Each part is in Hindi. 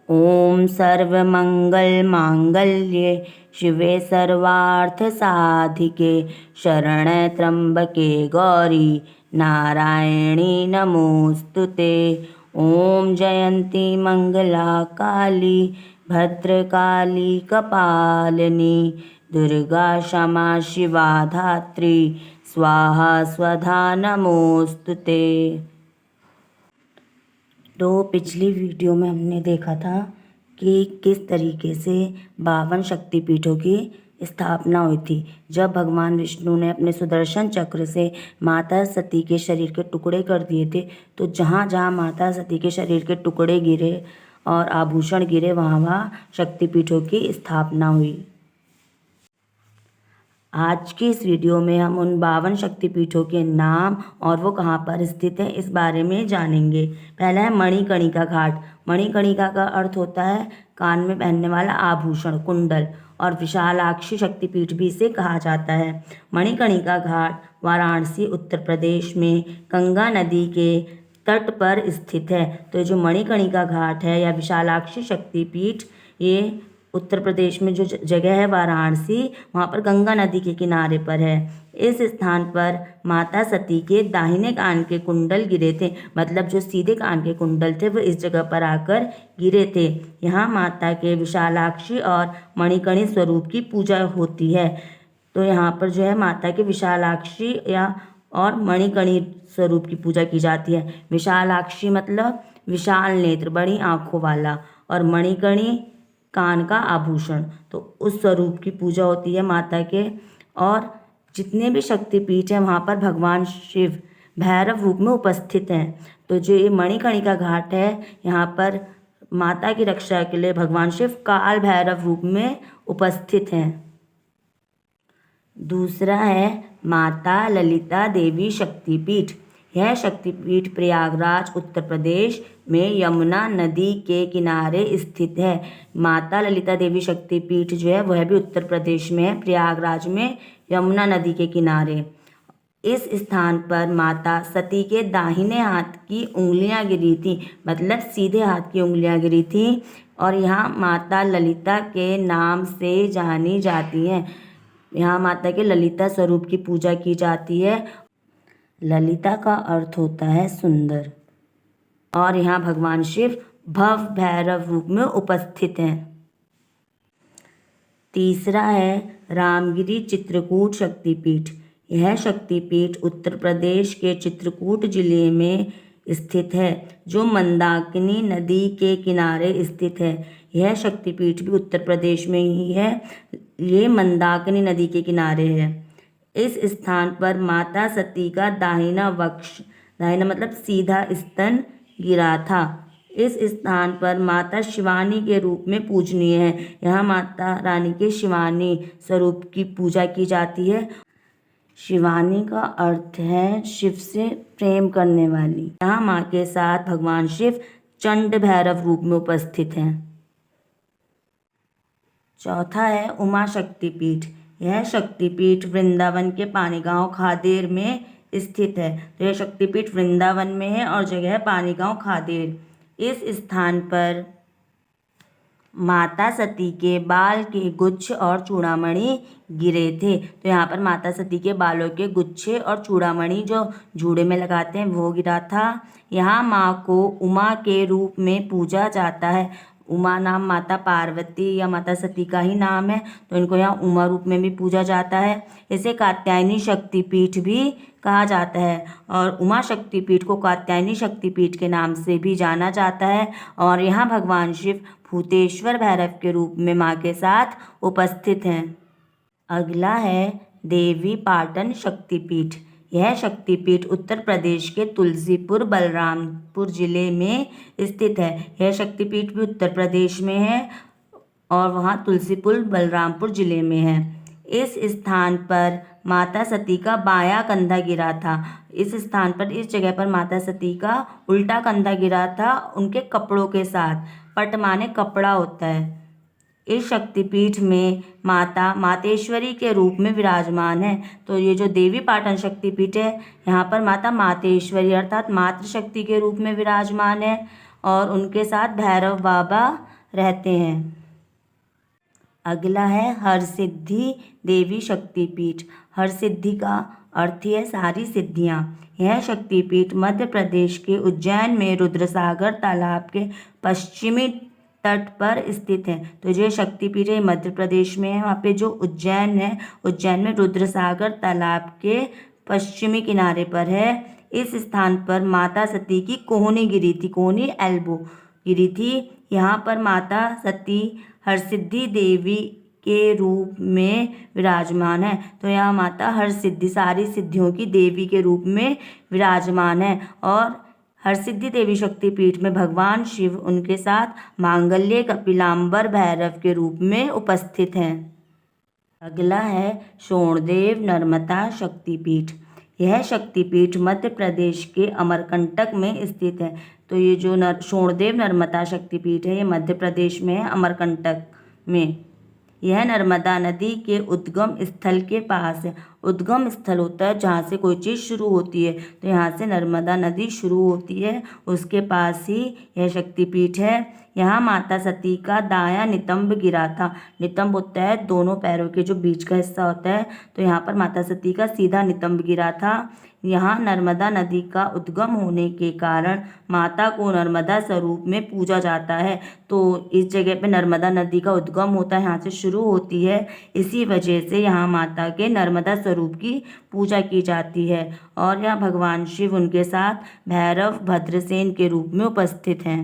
ओम सर्वमंगलमांगल्ये शिवे सर्वार्थसाधिके शरण्ये त्र्यंबके गौरी नारायणी नमोस्तुते। ओम जयंती मंगला काली भद्रकाली कपालिनी दुर्गा क्षमा शिवा धात्री स्वाहा स्वधा नमोस्तुते। तो पिछली वीडियो में हमने देखा था कि किस तरीके से 52 शक्तिपीठों की स्थापना हुई थी। जब भगवान विष्णु ने अपने सुदर्शन चक्र से माता सती के शरीर के टुकड़े कर दिए थे, तो जहाँ जहाँ माता सती के शरीर के टुकड़े गिरे और आभूषण गिरे, वहाँ वहाँ शक्तिपीठों की स्थापना हुई। आज की इस वीडियो में हम उन 52 शक्तिपीठों के नाम और वो कहाँ पर स्थित है इस बारे में जानेंगे। पहला है मणिकर्णिका घाट। मणिकर्णिका का अर्थ होता है कान में पहनने वाला आभूषण, कुंडल, और विशालाक्षी शक्तिपीठ भी इसे कहा जाता है। मणिकर्णिका घाट वाराणसी उत्तर प्रदेश में गंगा नदी के तट पर स्थित है। तो जो मणिकर्णिका घाट है या विशालाक्षी शक्तिपीठ, ये उत्तर प्रदेश में जो जगह है वाराणसी, वहाँ पर गंगा नदी के किनारे पर है। इस स्थान पर माता सती के दाहिने कान के कुंडल गिरे थे, मतलब जो सीधे कान के कुंडल थे वो इस जगह पर आकर गिरे थे। यहाँ माता के विशालाक्षी और मणिकर्णी स्वरूप की पूजा होती है। तो यहाँ पर जो है माता के विशालाक्षी और मणिकर्णी स्वरूप की पूजा की जाती है। विशालाक्षी मतलब विशाल नेत्र, बड़ी आँखों वाला, और मणिकर्णी कान का आभूषण, तो उस स्वरूप की पूजा होती है माता के। और जितने भी शक्तिपीठ हैं वहाँ पर भगवान शिव भैरव रूप में उपस्थित हैं। तो जो ये मणिकर्णिका घाट है, यहाँ पर माता की रक्षा के लिए भगवान शिव काल भैरव रूप में उपस्थित हैं। दूसरा है माता ललिता देवी शक्तिपीठ। यह शक्तिपीठ प्रयागराज उत्तर प्रदेश में यमुना नदी के किनारे स्थित है। माता ललिता देवी शक्तिपीठ जो है वह भी उत्तर प्रदेश में है, प्रयागराज में यमुना नदी के किनारे। इस स्थान पर माता सती के दाहिने हाथ की उंगलियां गिरी थी, मतलब सीधे हाथ की उंगलियां गिरी थी, और यहाँ माता ललिता के नाम से जानी जाती हैं। यहाँ माता के ललिता स्वरूप की पूजा की जाती है। ललिता का अर्थ होता है सुंदर, और यहाँ भगवान शिव भव भैरव रूप में उपस्थित हैं। तीसरा है रामगिरी चित्रकूट शक्तिपीठ। यह शक्तिपीठ उत्तर प्रदेश के चित्रकूट जिले में स्थित है, जो मंदाकिनी नदी के किनारे स्थित है। यह शक्तिपीठ भी उत्तर प्रदेश में ही है, ये मंदाकिनी नदी के किनारे है। इस स्थान पर माता सती का दाहिना वक्ष, दाहिना मतलब सीधा स्तन, गिरा था। इस स्थान पर माता शिवानी के रूप में पूजनीय है। यहाँ माता रानी के शिवानी स्वरूप की पूजा की जाती है। शिवानी का अर्थ है शिव से प्रेम करने वाली। यहाँ माँ के साथ भगवान शिव चंड भैरव रूप में उपस्थित हैं। चौथा है उमा शक्तिपीठ। यह शक्तिपीठ वृंदावन के पानीगांव खादेर में स्थित है। तो यह शक्तिपीठ वृंदावन में है और जगह है पानीगांव खादेर। इस स्थान पर माता सती के बाल के गुच्छ और चूड़ामणि गिरे थे। तो यहाँ पर माता सती के बालों के गुच्छे और चूड़ामणि जो जूड़े में लगाते हैं वो गिरा था। यहाँ माँ को उमा के रूप में पूजा जाता है। उमा नाम माता पार्वती या माता सती का ही नाम है, तो इनको यहाँ उमा रूप में भी पूजा जाता है। इसे कात्यायनी शक्तिपीठ भी कहा जाता है, और उमा शक्तिपीठ को कात्यायनी शक्तिपीठ के नाम से भी जाना जाता है। और यहाँ भगवान शिव भूतेश्वर भैरव के रूप में माँ के साथ उपस्थित हैं। अगला है देवी पाटन शक्तिपीठ। यह शक्तिपीठ उत्तर प्रदेश के तुलसीपुर बलरामपुर जिले में स्थित है। यह शक्तिपीठ भी उत्तर प्रदेश में है और वहाँ तुलसीपुर बलरामपुर जिले में है। इस स्थान पर माता सती का बायां कंधा गिरा था। इस स्थान पर, इस जगह पर माता सती का उल्टा कंधा गिरा था उनके कपड़ों के साथ। पट माने कपड़ा होता है। इस शक्तिपीठ में माता मातेश्वरी के रूप में विराजमान है। तो ये जो देवी पाटन शक्तिपीठ है, यहाँ पर माता मातेश्वरी अर्थात मातृशक्ति के रूप में विराजमान है, और उनके साथ भैरव बाबा रहते हैं। अगला है हरसिद्धि देवी शक्तिपीठ। हरसिद्धि का अर्थ है सारी सिद्धियाँ। यह शक्तिपीठ मध्य प्रदेश के उज्जैन में रुद्रसागर तालाब के पश्चिमी तट पर स्थित है। तो जो शक्तिपीठ है मध्य प्रदेश में है। वहाँ पे जो उज्जैन है, उज्जैन में रुद्रसागर तालाब के पश्चिमी किनारे पर है। इस स्थान पर माता सती की कोहनी गिरी थी, कोहनी एल्बो गिरी थी। यहाँ पर माता सती हरसिद्धि देवी के रूप में विराजमान है। तो यहाँ माता हरसिद्धि सारी सिद्धियों की देवी के रूप में विराजमान है। और हरसिद्धि देवी शक्तिपीठ में भगवान शिव उनके साथ मांगल्य कपिलांबर भैरव के रूप में उपस्थित हैं। अगला है शोणदेव नर्मदा शक्तिपीठ। यह शक्तिपीठ मध्य प्रदेश के अमरकंटक में स्थित है। तो ये जो शोणदेव नर्मदा शक्तिपीठ है, ये मध्य प्रदेश में है, अमरकंटक में। यह नर्मदा नदी के उद्गम स्थल के पास है। उद्गम स्थल होता है जहाँ से कोई चीज़ शुरू होती है। तो यहाँ से नर्मदा नदी शुरू होती है, उसके पास ही यह शक्तिपीठ है। यहाँ माता सती का दायां नितंब गिरा था। नितंब होता है दोनों पैरों के जो बीच का हिस्सा होता है। तो यहाँ पर माता सती का सीधा नितंब गिरा था। यहाँ नर्मदा नदी का उद्गम होने के कारण माता को नर्मदा स्वरूप में पूजा जाता है। तो इस जगह पे नर्मदा नदी का उद्गम होता है, यहाँ से शुरू होती है। इसी वजह से यहाँ माता के नर्मदा स्वरूप की पूजा की जाती है। और यहाँ भगवान शिव उनके साथ भैरव भद्रसेन के रूप में उपस्थित हैं।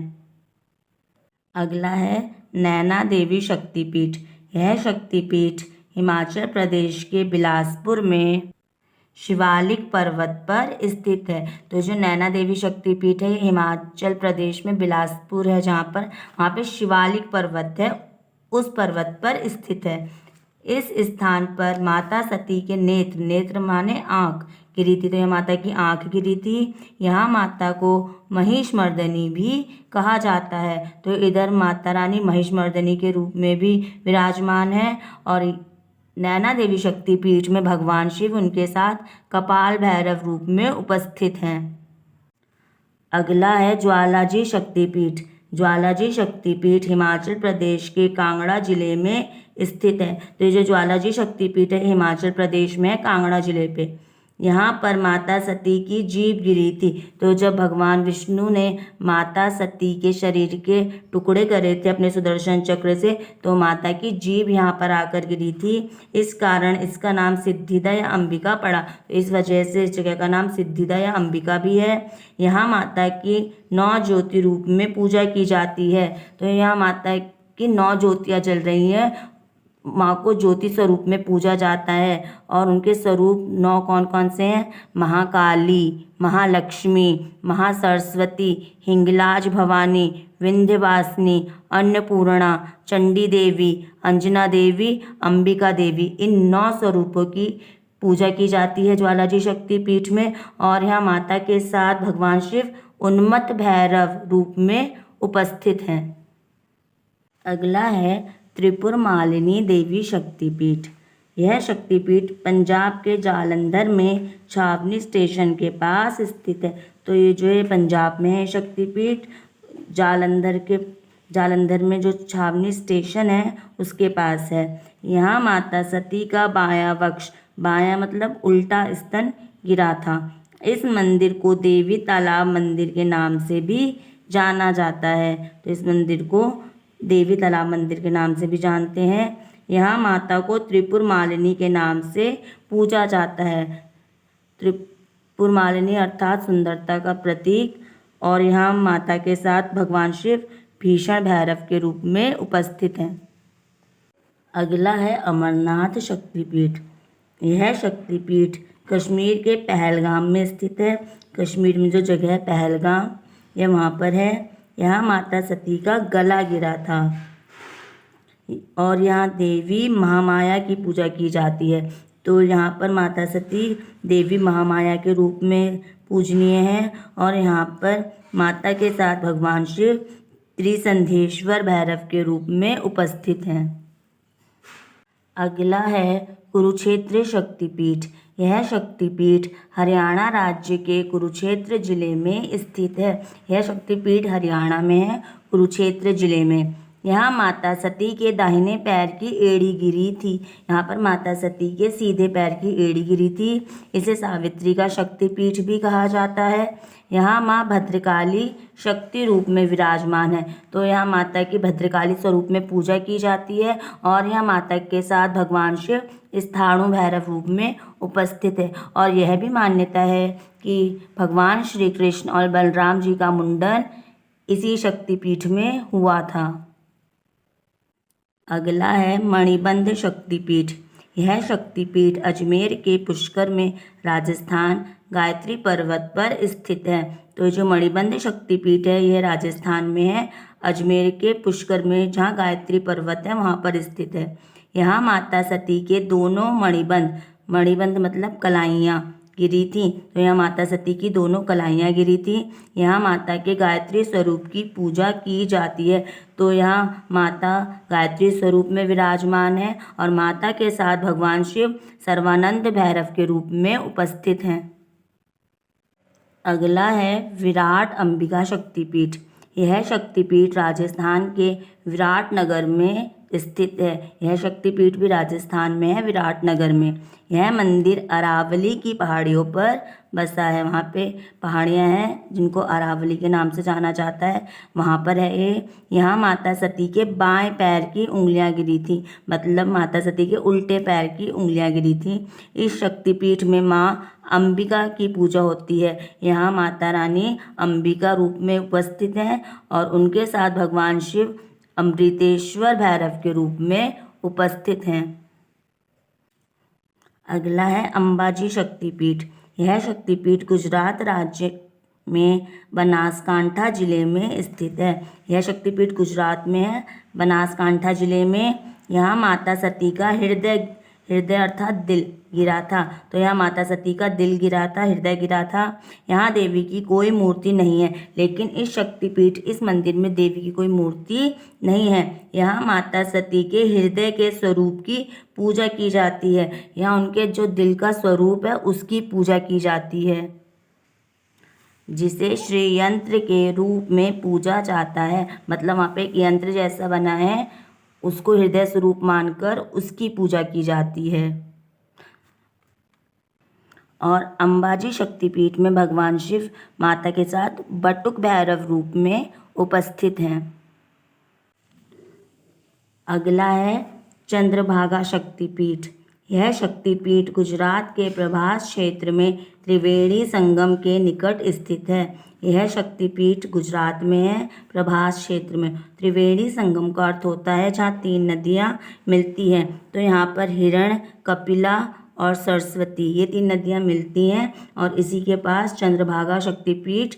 अगला है नैना देवी शक्तिपीठ। यह शक्तिपीठ हिमाचल प्रदेश के बिलासपुर में शिवालिक पर्वत पर स्थित है। तो जो नैना देवी शक्तिपीठ है हिमाचल प्रदेश में बिलासपुर है, जहाँ पर वहाँ पे शिवालिक पर्वत है, उस पर्वत पर स्थित है। इस स्थान पर माता सती के नेत्र माने आँख गिरी थी। तो यह माता की आँख गिरी थी। यहाँ माता को महिषमर्दनी भी कहा जाता है। तो इधर माता रानी महिषमर्दनी के रूप में भी विराजमान है। और नैना देवी शक्तिपीठ में भगवान शिव उनके साथ कपाल भैरव रूप में उपस्थित हैं। अगला है ज्वालाजी शक्तिपीठ। ज्वालाजी शक्तिपीठ हिमाचल प्रदेश के कांगड़ा जिले में स्थित है। तो ये जो ज्वालाजी शक्तिपीठ है हिमाचल प्रदेश में है, कांगड़ा जिले पे। यहाँ पर माता सती की जीभ गिरी थी। तो जब भगवान विष्णु ने माता सती के शरीर के टुकड़े करे थे अपने सुदर्शन चक्र से, तो माता की जीभ यहाँ पर आकर गिरी थी। इस कारण इसका नाम सिद्धिदा या अंबिका पड़ा। इस वजह से इस जगह का नाम सिद्धिदा या अंबिका भी है। यहाँ माता की 9 ज्योति रूप में पूजा की जाती है। तो यहाँ माता की 9 ज्योतियाँ जल रही हैं। माँ को ज्योति स्वरूप में पूजा जाता है। और उनके स्वरूप 9 कौन कौन से हैं? महाकाली, महालक्ष्मी, महासरस्वती, हिंगलाज भवानी, विंध्यवासिनी, अन्नपूर्णा, चंडी देवी, अंजना देवी, अंबिका देवी। इन 9 स्वरूपों की पूजा की जाती है ज्वालाजी शक्तिपीठ में। और यहाँ माता के साथ भगवान शिव उन्मत्त भैरव रूप में उपस्थित हैं। अगला है त्रिपुर मालिनी देवी शक्तिपीठ। यह शक्तिपीठ पंजाब के जालंधर में छावनी स्टेशन के पास स्थित है। तो ये जो है पंजाब में है शक्तिपीठ, जालंधर में जो छावनी स्टेशन है उसके पास है। यहाँ माता सती का बायां वक्ष, बायां मतलब उल्टा स्तन गिरा था। इस मंदिर को देवी तालाब मंदिर के नाम से भी जाना जाता है। तो इस मंदिर को देवी तालाब मंदिर के नाम से भी जानते हैं। यहाँ माता को त्रिपुर मालिनी के नाम से पूजा जाता है। त्रिपुर मालिनी अर्थात सुंदरता का प्रतीक। और यहाँ माता के साथ भगवान शिव भीषण भैरव के रूप में उपस्थित हैं। अगला है अमरनाथ शक्तिपीठ। यह शक्तिपीठ कश्मीर के पहलगाम में स्थित है। कश्मीर में जो जगह है पहलगाम, यह वहाँ पर है। यहाँ माता सती का गला गिरा था। और यहाँ देवी महामाया की पूजा की जाती है। तो यहाँ पर माता सती देवी महामाया के रूप में पूजनीय है। और यहाँ पर माता के साथ भगवान शिव त्रिसंधेश्वर भैरव के रूप में उपस्थित हैं। अगला है कुरुक्षेत्र शक्तिपीठ। यह शक्तिपीठ हरियाणा राज्य के कुरुक्षेत्र जिले में स्थित है। यह शक्तिपीठ हरियाणा में है, कुरुक्षेत्र जिले में। यहाँ माता सती के दाहिने पैर की एड़ी गिरी थी। यहाँ पर माता सती के सीधे पैर की एड़ी गिरी थी। इसे सावित्री का शक्तिपीठ भी कहा जाता है। यहाँ माँ भद्रकाली शक्ति रूप में विराजमान है। तो यहाँ माता की भद्रकाली स्वरूप में पूजा की जाती है और यहाँ माता के साथ भगवान शिव स्थाणु भैरव रूप में उपस्थित है। और यह भी मान्यता है कि भगवान श्री कृष्ण और बलराम जी का मुंडन इसी शक्तिपीठ में हुआ था। अगला है मणिबंध शक्तिपीठ। यह शक्तिपीठ अजमेर के पुष्कर में राजस्थान गायत्री पर्वत पर स्थित है। तो जो मणिबंध शक्तिपीठ है यह राजस्थान में है, अजमेर के पुष्कर में, जहाँ गायत्री पर्वत है वहाँ पर स्थित है। यहाँ माता सती के दोनों मणिबंध मतलब कलाइयाँ गिरी थी। तो यहाँ माता सती की दोनों कलाइयाँ गिरी थी। यहाँ माता के गायत्री स्वरूप की पूजा की जाती है। तो यहाँ माता गायत्री स्वरूप में विराजमान है और माता के साथ भगवान शिव सर्वानंद भैरव के रूप में उपस्थित हैं। अगला है विराट अंबिका शक्तिपीठ। यह शक्तिपीठ राजस्थान के विराटनगर में स्थित है। यह शक्तिपीठ भी राजस्थान में है, विराटनगर में। यह मंदिर अरावली की पहाड़ियों पर बसा है। वहाँ पे पहाड़ियाँ हैं जिनको अरावली के नाम से जाना जाता है, वहाँ पर है ये। यहाँ माता सती के बाएं पैर की उंगलियाँ गिरी थी, मतलब माता सती के उल्टे पैर की उंगलियाँ गिरी थी। इस शक्तिपीठ में माँ अंबिका की पूजा होती है। यहाँ माता रानी अंबिका रूप में उपस्थित हैं और उनके साथ भगवान शिव अमृतेश्वर भैरव के रूप में उपस्थित हैं। अगला है अंबाजी शक्तिपीठ। यह शक्तिपीठ गुजरात राज्य में बनासकांठा जिले में स्थित है। यह शक्तिपीठ गुजरात में है, बनासकांठा जिले में। यहाँ माता सती का हृदय अर्थात दिल गिरा था। तो यहाँ माता सती का दिल गिरा था, हृदय गिरा था। यहाँ देवी की कोई मूर्ति नहीं है, लेकिन इस मंदिर में देवी की कोई मूर्ति नहीं है। यहाँ माता सती के हृदय के स्वरूप की पूजा की जाती है। यहाँ उनके जो दिल का स्वरूप है उसकी पूजा की जाती है, जिसे श्री यंत्र के रूप में पूजा जाता है। मतलब वहाँ पे एक यंत्र जैसा बना है, उसको हृदय स्वरूप मानकर उसकी पूजा की जाती है। और अंबाजी शक्तिपीठ में भगवान शिव माता के साथ बटुक भैरव रूप में उपस्थित हैं। अगला है चंद्रभागा शक्तिपीठ। यह शक्तिपीठ गुजरात के प्रभास क्षेत्र में त्रिवेणी संगम के निकट स्थित है। यह शक्तिपीठ गुजरात में है, प्रभास क्षेत्र में। त्रिवेणी संगम का अर्थ होता है जहाँ 3 नदियाँ मिलती हैं। तो यहाँ पर हिरण, कपिला और सरस्वती, ये 3 नदियाँ मिलती हैं और इसी के पास चंद्रभागा शक्तिपीठ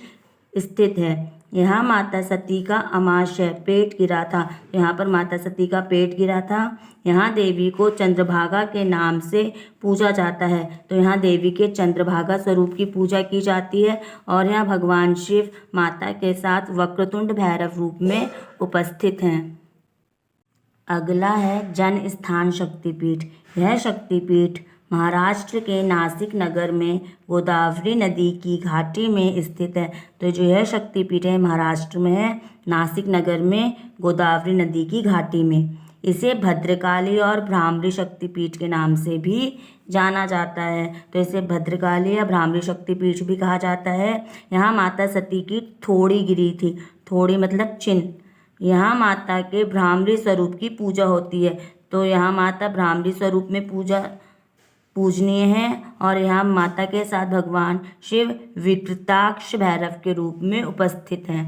स्थित है। यहाँ माता सती का अमाशय पेट गिरा था। यहाँ पर माता सती का पेट गिरा था। यहाँ देवी को चंद्रभागा के नाम से पूजा जाता है। तो यहाँ देवी के चंद्रभागा स्वरूप की पूजा की जाती है और यहाँ भगवान शिव माता के साथ वक्रतुंड भैरव रूप में उपस्थित हैं। अगला है जन स्थान शक्तिपीठ। यह शक्तिपीठ महाराष्ट्र के नासिक नगर में गोदावरी नदी की घाटी में स्थित है। तो जो यह शक्तिपीठ है महाराष्ट्र में है, नासिक नगर में गोदावरी नदी की घाटी में। इसे भद्रकाली और भ्रामरी शक्तिपीठ के नाम से भी जाना जाता है। तो इसे भद्रकाली या भ्रामरी शक्तिपीठ भी कहा जाता है। यहाँ माता सती की थोड़ी गिरी थी, थोड़ी मतलब चिन्ह। यहाँ माता के भ्रामरी स्वरूप की पूजा होती है। तो यहाँ माता भ्रामरी स्वरूप में पूजनीय हैं और यहाँ माता के साथ भगवान शिव विकृताक्ष भैरव के रूप में उपस्थित हैं।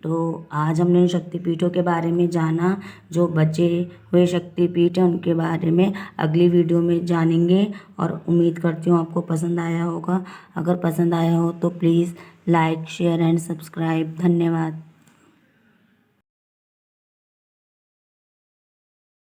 तो आज हमने शक्तिपीठों के बारे में जाना। जो बचे हुए शक्तिपीठ हैं उनके बारे में अगली वीडियो में जानेंगे और उम्मीद करती हूँ आपको पसंद आया होगा। अगर पसंद आया हो तो please like, share and subscribe. धन्यवाद।